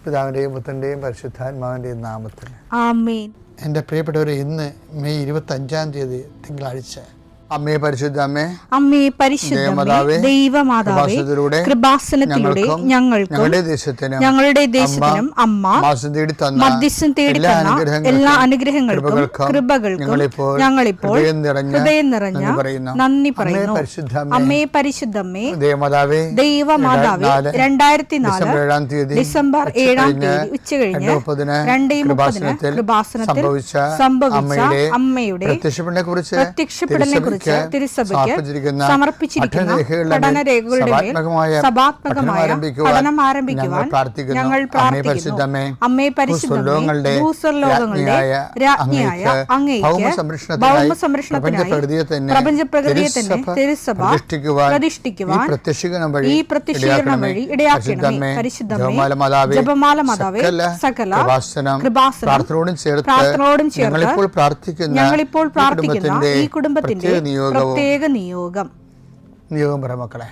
പിതാവിൻ്റെയും പുത്രൻ്റെയും പരിശുദ്ധാത്മാവിൻ്റെയും നാമത്തിൽ ആമേൻ. എൻ്റെ പ്രിയപ്പെട്ടവരെ, ഇന്ന് മെയ് 25 തിങ്കളാഴ്ച. അമ്മേ പരിശുദ്ധ അമ്മേ, അമ്മേ പരിശുദ്ധമേ, ദൈവമാതാവേ, കൃപാസനത്തിലൂടെ ഞങ്ങളുടെ ദേശത്തിനും അമ്മ മധ്യസ്ഥം തേടി തന്ന എല്ലാ അനുഗ്രഹങ്ങൾക്കും കൃപകൾക്കും ഞങ്ങളിപ്പോൾ ഹൃദയം നിറഞ്ഞ നന്ദി പറയുന്നു. അമ്മേ പരിശുദ്ധമേ, ദൈവമാതാവേ, 2004 ഡിസംബർ 7 ഉച്ചകഴിഞ്ഞ് 2:30 കൃപാസനത്തിൽ സംഭവിച്ച അമ്മയുടെ പ്രത്യക്ഷപ്പെടലിനെ കുറിച്ച് തിരുസഭയ്ക്ക് സമർപ്പിച്ചിരിക്കുന്ന പഠനരേഖകളുടെ സഭാത്മകമായ പഠനം ആരംഭിക്കുവാൻ ഞങ്ങൾ പ്രാർത്ഥിക്കുന്നു. അമ്മേ പരിശുദ്ധമേ, ഭൂസ്വർലോകങ്ങളുടെ രാജ്ഞിയായ അങ്ങേയ്ക്ക് ഭൗമസംരക്ഷണത്തിനായി പ്രപഞ്ചപ്രകൃതിയെ തന്നെ തിരുസഭ പ്രതിഷ്ഠിക്കുവാൻ ഈ പ്രത്യക്ഷീകരണം വഴി ഇടയാക്കണമേ. പരിശുദ്ധമേ, ജപമാല മാതാവേ, സകല കൃപാസനം പ്രാർത്ഥനയോടും ചേർത്ത് ഞങ്ങളിപ്പോൾ പ്രാർത്ഥിക്കുന്ന ഈ കുടുംബത്തിന്റെ പ്രത്യേക നിയോഗം പറ മക്കളെ.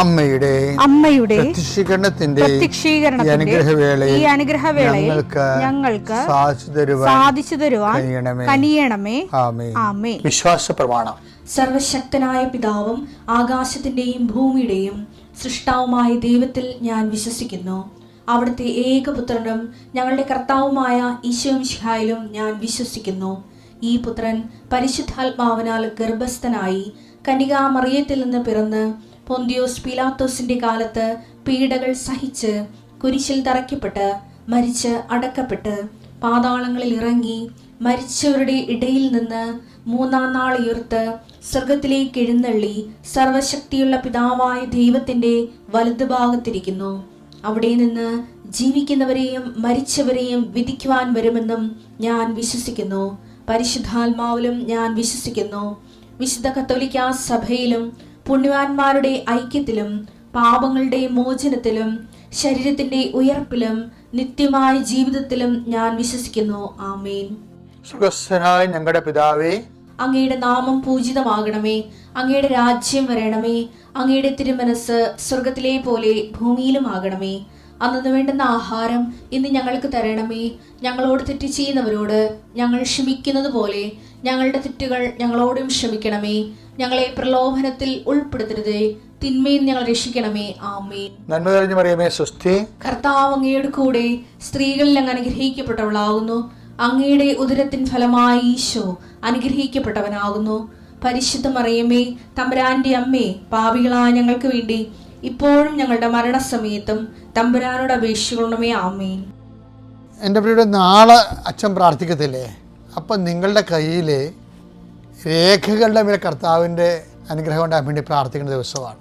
അമ്മയുടെ പ്രത്യക്ഷീകരണത്തിന്റെ ഈ അനുഗ്രഹവേളയിൽ ഞങ്ങൾക്ക് സാധിച്ചു തരുവാൻ കനിയണമേ. ആമേൻ. വിശ്വാസ പ്രമാണം. സർവശക്തനായ പിതാവും ആകാശത്തിന്റെയും ഭൂമിയുടെയും സൃഷ്ടാവുമായ ദൈവത്തിൽ ഞാൻ വിശ്വസിക്കുന്നു. അവിടുത്തെ ഏകപുത്രനും ഞങ്ങളുടെ കർത്താവുമായ ഈശോമിശിഹായിലും ഞാൻ വിശ്വസിക്കുന്നു. ഈ പുത്രൻ പരിശുദ്ധാത്മാവിനാൽ ഗർഭസ്ഥനായി കന്യകാമറിയത്തിൽ നിന്ന് പിറന്ന് പൊന്തിയോസ് പീലാത്തോസിന്റെ കാലത്ത് പീഡകൾ സഹിച്ച് കുരിശിൽ തറയ്ക്കപ്പെട്ട് മരിച്ച് അടക്കപ്പെട്ട് പാതാളങ്ങളിൽ ഇറങ്ങി മരിച്ചവരുടെ ഇടയിൽ നിന്ന് 3-ാം നാൾ ഉയർത്ത് സ്വർഗത്തിലേക്ക് എഴുന്നള്ളി സർവശക്തിയുള്ള പിതാവായ ദൈവത്തിന്റെ വലതുഭാഗത്തിരിക്കുന്നു. അവിടെ നിന്ന് ജീവിക്കുന്നവരെയും മരിച്ചവരെയും വിധിക്കുവാൻ വരുമെന്നും ഞാൻ വിശ്വസിക്കുന്നു. പരിശുദ്ധാത്മാവിലും ഞാൻ വിശ്വസിക്കുന്നു. വിശുദ്ധ കത്തോലിക്കാ സഭയിലും പുണ്യവാന്മാരുടെ ഐക്യത്തിലും പാപങ്ങളുടെ മോചനത്തിലും ശരീരത്തിന്റെ ഉയർപ്പിലും നിത്യമായ ജീവിതത്തിലും ഞാൻ വിശ്വസിക്കുന്നു. ആമേൻ. സുഖസ്ഥനായ ഞങ്ങളുടെ പിതാവേ, അങ്ങയുടെ നാമം പൂജിതമാകണമേ. അങ്ങയുടെ രാജ്യം വരണമേ. അങ്ങയുടെ തിരുമനസ് സ്വർഗത്തിലെ പോലെ ഭൂമിയിലും ആകണമേ. അന്നു വേണ്ടുന്ന ആഹാരം ഇന്ന് ഞങ്ങൾക്ക് തരണമേ. ഞങ്ങളോട് തെറ്റ് ചെയ്യുന്നവരോട് ഞങ്ങൾ ക്ഷമിക്കുന്നത് പോലെ ഞങ്ങളുടെ തെറ്റുകൾ ഞങ്ങളോടും ക്ഷമിക്കണമേ. ഞങ്ങളെ പ്രലോഭനത്തിൽ ഉൾപ്പെടുത്തരുതേ, തിന്മയിൽ ഞങ്ങൾ രക്ഷിക്കണമേ. ആമേൻ. നന്മ നിറഞ്ഞ മറിയമേ, സ്വസ്തി. കർത്താവ് അങ്ങയുടെ കൂടെ സ്ത്രീകളിൽ അങ്ങ് അനുഗ്രഹിക്കപ്പെട്ടവളാകുന്നു. അങ്ങയുടെ ഉദരത്തിൻ ഫലമായി ഈശോ അനുഗ്രഹിക്കപ്പെട്ടവനാകുന്നു. പരിശുദ്ധ മറിയമേ, തമ്പുരാന്റെ അമ്മേ, പാപികളായ ഞങ്ങൾക്ക് വേണ്ടി ഇപ്പോഴും ഞങ്ങളുടെ മരണസമയത്തും തമ്പുരാനോട് അപേക്ഷിക്കണമേ. ആമേൻ. എൻ്റെ പ്രിയയുടെ, നാളെ അച്ഛൻ പ്രാർത്ഥിക്കത്തില്ലേ? അപ്പം നിങ്ങളുടെ കയ്യിൽ രേഖകളുടെ മേലെ കർത്താവിൻ്റെ അനുഗ്രഹം ഉണ്ടാകാൻ വേണ്ടി പ്രാർത്ഥിക്കുന്ന ദിവസമാണ്.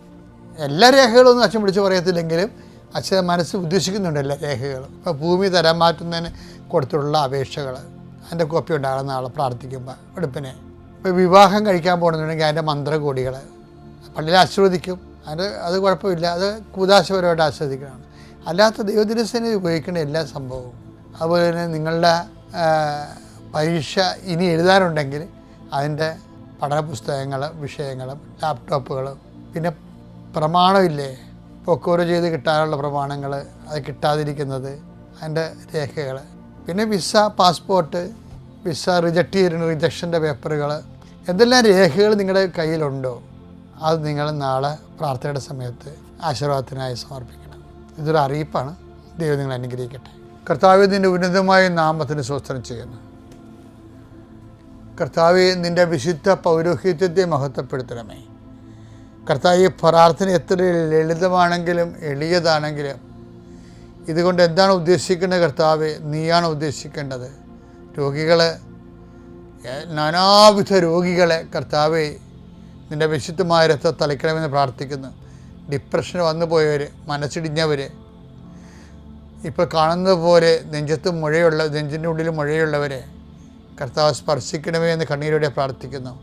എല്ലാ രേഖകളൊന്നും അച്ഛൻ വിളിച്ച് പറയത്തില്ലെങ്കിലും അച്ഛൻ മനസ്സ് ഉദ്ദേശിക്കുന്നുണ്ട് എല്ലാ രേഖകളും. ഇപ്പോൾ ഭൂമി തരം മാറ്റുന്നതിന് കൊടുത്തിട്ടുള്ള അപേക്ഷകൾ, അതിൻ്റെ കോപ്പി ഉണ്ടാകണം നാളെ പ്രാർത്ഥിക്കുമ്പോൾ വെളുപ്പിനെ. ഇപ്പോൾ വിവാഹം കഴിക്കാൻ പോകണമെന്നുണ്ടെങ്കിൽ അതിൻ്റെ മന്ത്രകോടികൾ പള്ളിയിൽ ആശീർവദിക്കും. അത് കുഴപ്പമില്ല, അത് കൂതാശപരമായിട്ട് ആസ്വദിക്കണം. അല്ലാത്ത ദൈവദിനസേന ഉപയോഗിക്കേണ്ട എല്ലാ സംഭവവും. അതുപോലെ തന്നെ നിങ്ങളുടെ പരീക്ഷ ഇനി എഴുതാനുണ്ടെങ്കിൽ അതിൻ്റെ പഠനപുസ്തകങ്ങൾ, വിഷയങ്ങളും ലാപ്ടോപ്പുകളും, പിന്നെ പ്രമാണമില്ലേ, പൊക്കോറ് ചെയ്ത് കിട്ടാനുള്ള പ്രമാണങ്ങൾ, അത് കിട്ടാതിരിക്കുന്നത്, അതിൻ്റെ രേഖകൾ, പിന്നെ വിസ, പാസ്പോർട്ട്, വിസ റിജക്റ്റ് ചെയ്യുന്ന റിജക്ഷൻ്റെ പേപ്പറുകൾ, എന്തെല്ലാം രേഖകൾ നിങ്ങളുടെ കയ്യിലുണ്ടോ അത് നിങ്ങൾ നാളെ പ്രാർത്ഥനയുടെ സമയത്ത് ആശീർവാദത്തിനായി സമർപ്പിക്കണം. ഇതൊരു അറിയിപ്പാണ്. ദൈവം നിങ്ങൾ അനുഗ്രഹിക്കട്ടെ. കർത്താവെ, നിൻ്റെ ഉന്നതമായ നാമത്തിന് സ്തോത്രം ചെയ്യുന്നു. കർത്താവെ, നിൻ്റെ വിശുദ്ധ പൗരോഹിത്യത്തെ മഹത്വപ്പെടുത്തണമേ. കർത്താവ്, പ്രാർത്ഥന എത്ര ലളിതമാണെങ്കിലും എളിയതാണെങ്കിലും ഇതുകൊണ്ട് എന്താണ് ഉദ്ദേശിക്കേണ്ടത് കർത്താവെ? നീയാണ് ഉദ്ദേശിക്കേണ്ടത്. രോഗികളെ, നാനാവിധ രോഗികളെ കർത്താവെ നിൻ്റെ വിശുദ്ധമായ രക്തം തളിക്കണമെന്ന് പ്രാർത്ഥിക്കുന്നു. ഡിപ്രഷൻ വന്നു പോയവർ, മനസ്സിടിഞ്ഞവർ, ഇപ്പോൾ കാണുന്നത് പോലെ നെഞ്ചിൻ്റെ ഉള്ളിൽ മുഴയുള്ളവരെ കർത്താവ് സ്പർശിക്കണമേ എന്ന് കണ്ണീരോടെ പ്രാർത്ഥിക്കുന്നു.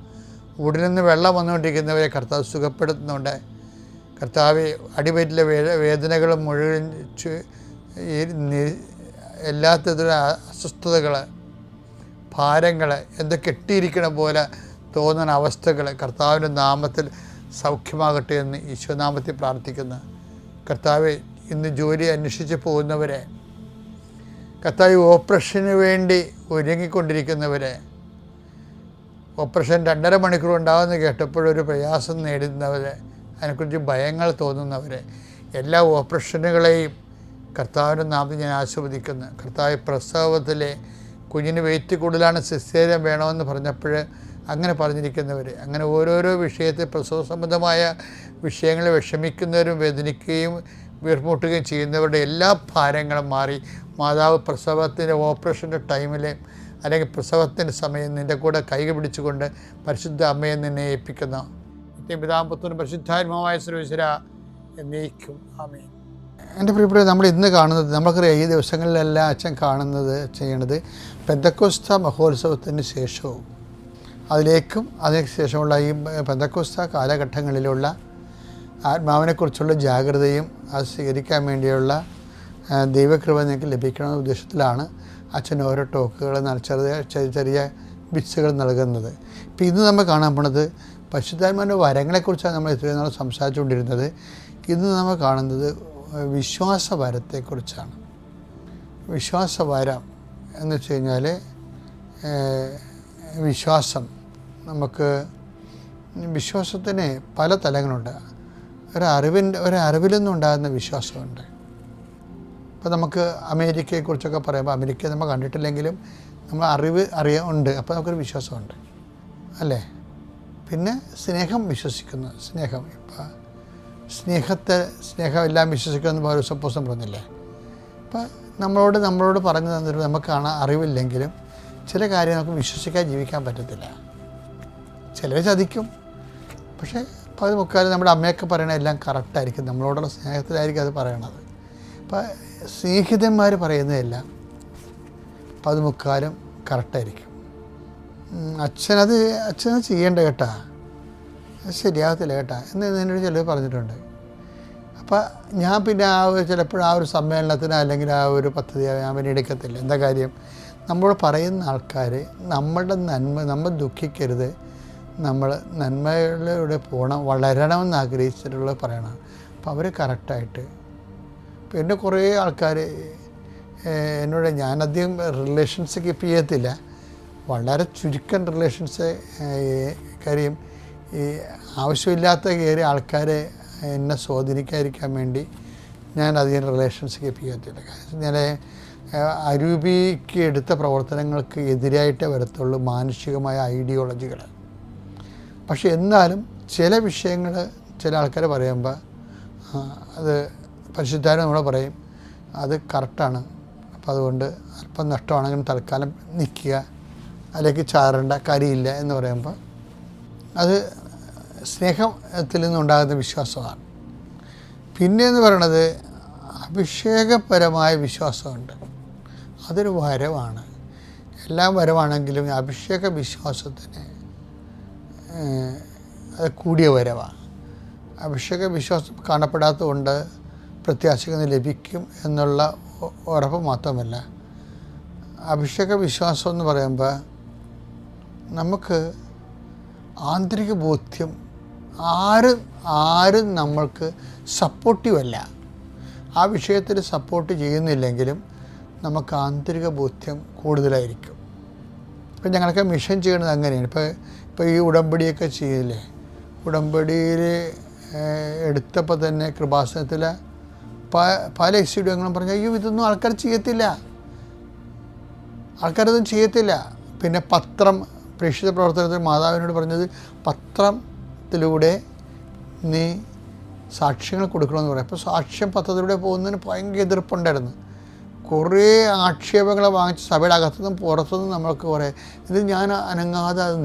ഉടലിൽ നിന്ന് വെള്ളം വന്നുകൊണ്ടിരിക്കുന്നവരെ കർത്താവ് സുഖപ്പെടുത്തുന്നുണ്ട്. കർത്താവ്, അടിവയറ്റിലെ വേദനകളും മുഴുവൻ എല്ലാത്തരം അസ്വസ്ഥതകൾ, ഭാരങ്ങൾ, എന്തോ കെട്ടിയിരിക്കണ പോലെ തോന്നുന്ന അവസ്ഥകൾ കർത്താവിൻ്റെ നാമത്തിൽ സൗഖ്യമാകട്ടെ എന്ന് ഈശോനാമത്തിൽ പ്രാർത്ഥിക്കുന്നു. കർത്താവ്, ഇന്ന് ജോലി അന്വേഷിച്ച് പോകുന്നവരെ, കർത്താവ് ഓപ്പറേഷന് വേണ്ടി ഒരുങ്ങിക്കൊണ്ടിരിക്കുന്നവരെ, ഓപ്പറേഷൻ 2.5 മണിക്കൂർ ഉണ്ടാകുമെന്ന് കേട്ടപ്പോഴൊരു പ്രയാസം നേടുന്നവരെ, അതിനെക്കുറിച്ച് ഭയങ്ങൾ തോന്നുന്നവരെ, എല്ലാ ഓപ്പറേഷനുകളെയും കർത്താവിൻ്റെ നാമത്തിൽ ഞാൻ ആശീർവദിക്കുന്നു. കർത്താവ്, പ്രസവത്തിലെ കുഞ്ഞിന് വെയിറ്റ് കൂടുതലാണ്, സിസേറിയൻ വേണമെന്ന് പറഞ്ഞപ്പോൾ അങ്ങനെ പറഞ്ഞിരിക്കുന്നവർ, അങ്ങനെ ഓരോരോ വിഷയത്തിൽ പ്രസവ സംബന്ധമായ വിഷയങ്ങളെ വിഷമിക്കുന്നവരും വേദനിക്കുകയും വീർമുട്ടുകയും ചെയ്യുന്നവരുടെ എല്ലാ ഭാരങ്ങളും മാറി മാതാവ് പ്രസവത്തിൻ്റെ ഓപ്പറേഷൻ്റെ ടൈമിൽ അല്ലെങ്കിൽ പ്രസവത്തിൻ്റെ സമയം നിൻ്റെ കൂടെ കൈകൾ പിടിച്ചുകൊണ്ട് പരിശുദ്ധ അമ്മയെ നിന്നെ ഏൽപ്പിക്കുന്നു. പിതാപുത്രനും പരിശുദ്ധാത്മാവായ സർവ്വേശ്വര എന്നേക്കും ആമേൻ. എൻ്റെ പ്രിയപ്പെട്ട, നമ്മൾ ഇന്ന് കാണുന്നത്, നമുക്കറിയാം ഈ ദിവസങ്ങളിലെല്ലാം അച്ഛൻ ചെയ്യണത് പെന്തക്കോസ്ത മഹോത്സവത്തിന് ശേഷവും അതിന് ശേഷമുള്ള ഈ പെന്തക്കോസ്ത കാലഘട്ടങ്ങളിലുള്ള ആത്മാവിനെക്കുറിച്ചുള്ള ജാഗ്രതയും അത് സ്വീകരിക്കാൻ വേണ്ടിയുള്ള ദൈവകൃപ നിങ്ങൾക്ക് ലഭിക്കണമെന്ന ഉദ്ദേശത്തിലാണ് അച്ഛൻ ഓരോ ടോക്കുകൾ ചെറിയ ബിറ്റ്സുകൾ നൽകുന്നത്. ഇപ്പോൾ ഇന്ന് നമ്മൾ കാണാൻ പോണത് പരിശുദ്ധാത്മാവിൻ്റെ വരങ്ങളെക്കുറിച്ചാണ് നമ്മൾ ഇത്രയും നാൾ സംസാരിച്ചുകൊണ്ടിരുന്നത്. ഇന്ന് നമ്മൾ കാണുന്നത് വിശ്വാസവരത്തെക്കുറിച്ചാണ്. വിശ്വാസവരം എന്ന് വെച്ച് കഴിഞ്ഞാൽ നമുക്ക് വിശ്വാസത്തിന് പല തലങ്ങളുണ്ട്. ഒരറിവിൽ നിന്നുണ്ടാകുന്ന വിശ്വാസമുണ്ട്. ഇപ്പോൾ നമുക്ക് അമേരിക്കയെക്കുറിച്ചൊക്കെ പറയുമ്പോൾ അമേരിക്ക നമ്മൾ കണ്ടിട്ടില്ലെങ്കിലും നമ്മൾ ഉണ്ട്, അപ്പോൾ നമുക്കൊരു വിശ്വാസമുണ്ട് അല്ലേ. പിന്നെ സ്നേഹം വിശ്വസിക്കുന്നു, ഇപ്പോൾ സ്നേഹമെല്ലാം വിശ്വസിക്കുമെന്ന് പൗലോസ് പറഞ്ഞില്ലേ. അപ്പോൾ നമ്മളോട് പറഞ്ഞു തന്നിട്ട് നമുക്ക് കാണാൻ അറിവില്ലെങ്കിലും ചില കാര്യം നമുക്ക് വിശ്വസിക്കാൻ ജീവിക്കാൻ പറ്റത്തില്ല. ചിലർ ചതിക്കും, പക്ഷേ അപ്പോൾ അത് മുക്കാലും നമ്മുടെ അമ്മയൊക്കെ പറയണത് എല്ലാം കറക്റ്റായിരിക്കും, നമ്മളോടുള്ള സ്നേഹത്തിലായിരിക്കും അത് പറയണത്. അപ്പോൾ സ്നേഹിതന്മാർ പറയുന്നതെല്ലാം അപ്പോൾ അത് മുക്കാലും കറക്റ്റായിരിക്കും. അച്ഛനത് ചെയ്യേണ്ട കേട്ടാ, അത് ശരിയാകത്തില്ല കേട്ടാ എന്ന് എന്നോട് ചിലർ പറഞ്ഞിട്ടുണ്ട്. അപ്പോൾ ഞാൻ പിന്നെ ചിലപ്പോൾ ആ ഒരു സമ്മേളനത്തിന് അല്ലെങ്കിൽ ആ ഒരു പദ്ധതി ഞാൻ പിന്നെ എടുക്കത്തില്ല. എന്താ കാര്യം? നമ്മളോട് പറയുന്ന ആൾക്കാർ നമ്മൾ ദുഃഖിക്കരുത്, നമ്മൾ നന്മയിലൂടെ വളരണമെന്ന് ആഗ്രഹിച്ചിട്ടുള്ളത് പറയണം. അപ്പോൾ അവർ കറക്റ്റായിട്ട് ഇപ്പോൾ എന്നെ കുറേ ആൾക്കാർ എന്നോട്, ഞാനധികം റിലേഷൻസ് കീപ്പ് ചെയ്യത്തില്ല, വളരെ ചുരുക്കം റിലേഷൻസ്. കാര്യം ഈ ആവശ്യമില്ലാത്ത കയറി ആൾക്കാരെ എന്നെ സ്വാധീനിക്കാതിരിക്കാൻ വേണ്ടി ഞാൻ അധികം റിലേഷൻസ് കീപ്പ് ചെയ്യത്തില്ല. ഞാൻ അരൂപിക്ക് എടുത്ത പ്രവർത്തനങ്ങൾക്ക് എതിരായിട്ടേ വരത്തുള്ളൂ മാനുഷികമായ ഐഡിയോളജികൾ. പക്ഷെ എന്നാലും ചില വിഷയങ്ങൾ ചില ആൾക്കാർ പറയുമ്പോൾ അത് പരിശുദ്ധാരും നമ്മളെ പറയും അത് കറക്റ്റാണ്, അപ്പോൾ അതുകൊണ്ട് അല്പം നഷ്ടമാണെങ്കിലും തൽക്കാലം നിൽക്കുക, അല്ലെങ്കിൽ ചാറേണ്ട കാര്യമില്ല എന്ന് പറയുമ്പോൾ അത് സ്നേഹത്തിൽ നിന്നുണ്ടാകുന്ന വിശ്വാസമാണ്. പിന്നെയെന്ന് പറയണത് അഭിഷേകപരമായ വിശ്വാസമുണ്ട്. അതൊരു വരവാണ്. എല്ലാം വരവാണെങ്കിലും അഭിഷേക വിശ്വാസത്തിന് അത് കൂടിയ വരവാണ്. അഭിഷേക വിശ്വാസം കാണപ്പെടാത്തതുകൊണ്ട് പ്രത്യാശകൾ ലഭിക്കും എന്നുള്ള ഉറപ്പ് മാത്രമല്ല, അഭിഷേക വിശ്വാസം എന്ന് പറയുമ്പോൾ നമുക്ക് ആന്തരിക ബോധ്യം, ആരും നമ്മൾക്ക് സപ്പോർട്ടീവല്ല, ആ വിഷയത്തിൽ സപ്പോർട്ട് ചെയ്യുന്നില്ലെങ്കിലും നമുക്ക് ആന്തരിക ബോധ്യം കൂടുതലായിരിക്കും. ഇപ്പം ഞങ്ങളൊക്കെ മിഷൻ ചെയ്യണത് അങ്ങനെയാണ്. ഇപ്പോൾ ഈ ഉടമ്പടിയൊക്കെ ചെയ്യില്ലേ, ഉടമ്പടിയിൽ എടുത്തപ്പോൾ തന്നെ കൃപാസനത്തിൽ പല എക്സിഡ്യൂങ്ങളും പറഞ്ഞു, അയ്യോ ഇതൊന്നും ആൾക്കാർ ചെയ്യത്തില്ല, ആൾക്കാരതൊന്നും ചെയ്യത്തില്ല. പിന്നെ പത്രം, പ്രേക്ഷിത പ്രവർത്തനത്തിൽ മാതാവിനോട് പറഞ്ഞത് പത്രത്തിലൂടെ നീ സാക്ഷ്യങ്ങൾ കൊടുക്കണമെന്ന് പറയും. അപ്പോൾ സാക്ഷ്യം പത്രത്തിലൂടെ പോകുന്നതിന് ഭയങ്കര എതിർപ്പുണ്ടായിരുന്നു. കുറേ ആക്ഷേപങ്ങൾ വാങ്ങിച്ച് സഭയുടെ അകത്തുനിന്നും പുറത്തുനിന്നും നമ്മൾക്ക് കുറേ ഇത് ഞാൻ അനങ്ങാതെ അത്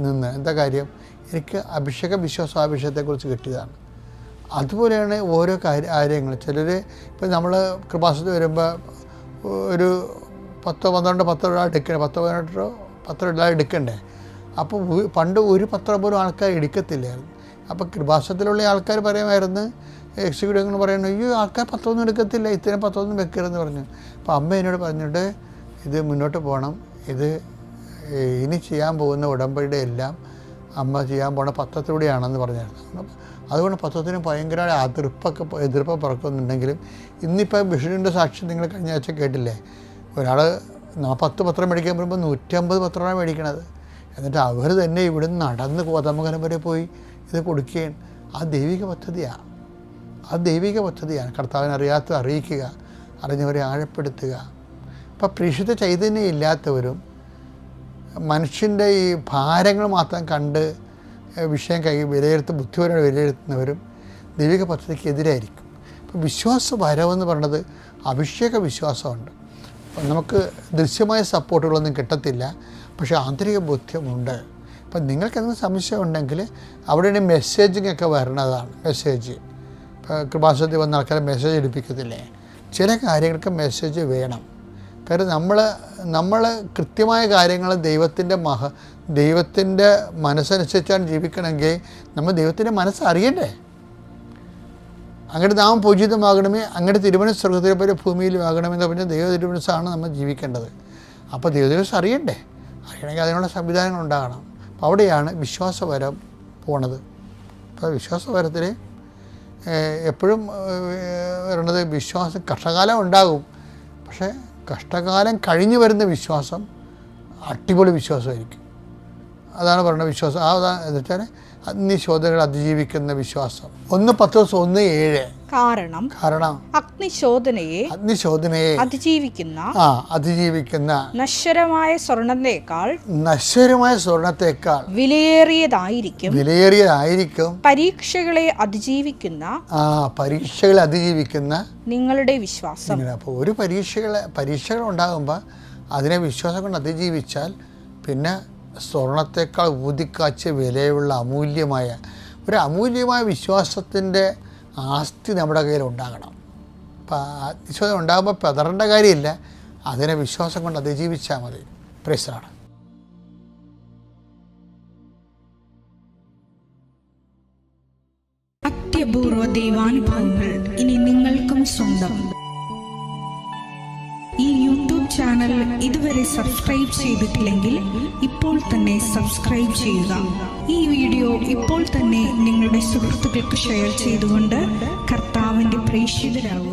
നിന്ന് എന്താ കാര്യം, എനിക്ക് വിശ്വാസാഭിഷേകത്തെക്കുറിച്ച് കിട്ടിയതാണ്. അതുപോലെയാണ് ഓരോ കാര്യങ്ങൾ. ചിലർ ഇപ്പം നമ്മൾ കൃപാസനത്തിൽ വരുമ്പോൾ ഒരു 10-12 പത്രം എടുക്കണേ, 10-18 പത്രം എടുക്കണ്ടേ. അപ്പോൾ പണ്ട് ഒരു പത്രം പോലും ആൾക്കാർ എടുക്കത്തില്ലായിരുന്നു. അപ്പോൾ കൃപാസനത്തിലുള്ള ആൾക്കാർ പറയുമായിരുന്നു, എക്സിക്യൂട്ടീവ് പറയുന്നു, അയ്യോ ആൾക്കാർ പത്രമൊന്നും എടുക്കത്തില്ല, ഇത്തരം പത്രമൊന്നും വെക്കരുതെന്ന് പറഞ്ഞു. അപ്പോൾ അമ്മ എന്നോട് പറഞ്ഞിട്ട് ഇത് മുന്നോട്ട് പോകണം, ഇത് ഇനി ചെയ്യാൻ പോകുന്ന ഉടമ്പടിയുടെ എല്ലാം അമ്മ ചെയ്യാൻ പോണ പത്രത്തിലൂടെയാണെന്ന് പറഞ്ഞായിരുന്നു. അതുകൊണ്ട് പത്രത്തിന് ഭയങ്കര എതിർപ്പ് പറക്കുന്നുണ്ടെങ്കിലും ഇന്നിപ്പോൾ ബിഷപ്പിൻ്റെ സാക്ഷ്യം നിങ്ങൾ കഴിഞ്ഞ ആഴ്ച കേട്ടില്ലേ, ഒരാൾ 10 പത്രം മേടിക്കാൻ പറയുമ്പോൾ 150 പത്രമാണ് മേടിക്കണത്. എന്നിട്ട് അവർ തന്നെ ഇവിടുന്ന് നടന്ന് കോതമംഗലം വരെ പോയി ഇത് കൊടുക്കുകയാണ്. ആ ദൈവിക പദ്ധതിയാണ്. കർത്താവിനെ അറിയിക്കുക, അറിഞ്ഞവരെ ആഴപ്പെടുത്തുക. അപ്പം പ്രേക്ഷിത ചൈതന്യം ഇല്ലാത്തവരും മനുഷ്യൻ്റെ ഈ ഭാരങ്ങൾ മാത്രം കണ്ട് വിഷയം ബുദ്ധിപരമായി വിലയിരുത്തുന്നവരും ദൈവിക പദ്ധതിക്ക് എതിരായിരിക്കും. അപ്പോൾ വിശ്വാസ വരവെന്ന് പറയുന്നത് അഭിഷേക വിശ്വാസമുണ്ട്. അപ്പം നമുക്ക് ദൃശ്യമായ സപ്പോർട്ടുകളൊന്നും കിട്ടത്തില്ല, പക്ഷേ ആന്തരിക ബോധ്യമുണ്ട്. അപ്പം നിങ്ങൾക്ക് എന്തെങ്കിലും സംശയം ഉണ്ടെങ്കിൽ അവിടെ മെസ്സേജിങ് ഒക്കെ വരണതാണ്. മെസ്സേജ് ഇപ്പോൾ കൃപാസനത്തിൽ വന്ന ആൾക്കാരെ മെസ്സേജ് എടുപ്പിക്കത്തില്ലേ, ചില കാര്യങ്ങൾക്ക് മെസ്സേജ് വേണം. കാര്യം നമ്മൾ കൃത്യമായ കാര്യങ്ങൾ ദൈവത്തിൻ്റെ മനസ്സനുസരിച്ചാണ് ജീവിക്കണമെങ്കിൽ നമ്മൾ ദൈവത്തിൻ്റെ മനസ്സറിയണ്ടേ. അങ്ങയുടെ നാമം പൂജിതമാകണമേ, അങ്ങയുടെ തിരുമനസ് സ്വർഗ്ഗത്തിലെ പോലെ ഭൂമിയിലുമാകണമെന്ന് പറഞ്ഞാൽ ദൈവ തിരുമനസ്സാണ് നമ്മൾ ജീവിക്കേണ്ടത്. അപ്പോൾ ദൈവ തിരുമനസ് അറിയണമെങ്കിൽ അതിനുള്ള സംവിധാനങ്ങൾ ഉണ്ടാകണം. അപ്പോൾ അവിടെയാണ് വിശ്വാസവരം പോണത്. അപ്പോൾ വിശ്വാസവരത്തിൽ എപ്പോഴും വരണത് കഷ്ടകാലം ഉണ്ടാകും, പക്ഷേ കഷ്ടകാലം കഴിഞ്ഞ് വരുന്ന വിശ്വാസം അടിപൊളി വിശ്വാസമായിരിക്കും. അതാണ് പറയുന്നത് വിശ്വാസം. എന്ന് വെച്ചാൽ അഗ്നിശോധനകൾ അതിജീവിക്കുന്ന വിശ്വാസം. 1 പത്രോസ് 1:7 കാരണം അഗ്നിശോധനയെ അതിജീവിക്കുന്ന നശ്വരമായ സ്വർണത്തേക്കാൾ വിലയേറിയതായിരിക്കും പരീക്ഷകളെ അതിജീവിക്കുന്ന നിങ്ങളുടെ വിശ്വാസം. അപ്പോൾ ഒരു പരീക്ഷകൾ ഉണ്ടാകുമ്പോൾ അതിനെ വിശ്വാസം കൊണ്ട് അതിജീവിച്ചാൽ പിന്നെ സ്വർണത്തേക്കാൾ ഊതിക്കാച്ച വിലയുള്ള അമൂല്യമായ വിശ്വാസത്തിൻ്റെ ആസ്തി നമ്മുടെ കയ്യിൽ ഉണ്ടാകണം. അപ്പം വിശ്വാസം ഉണ്ടാകുമ്പോൾ പതറേണ്ട കാര്യമില്ല, അതിനെ വിശ്വാസം കൊണ്ട് അതിജീവിച്ചാൽ മതി. പ്രൈസ്. അത്യപൂർവ ദൈവാനുഭവങ്ങൾ ഇനി നിങ്ങൾക്കും സ്വന്തം. ഈ യൂട്യൂബ് ചാനൽ ഇതുവരെ സബ്സ്ക്രൈബ് ചെയ്തിട്ടില്ലെങ്കിൽ ഇപ്പോൾ തന്നെ സബ്സ്ക്രൈബ് ചെയ്യുക. ഈ വീഡിയോ ഇപ്പോൾ തന്നെ നിങ്ങളുടെ സുഹൃത്തുക്കൾക്ക് ഷെയർ ചെയ്തുകൊണ്ട് കർത്താവിൻ്റെ പ്രേക്ഷിതരാകുക.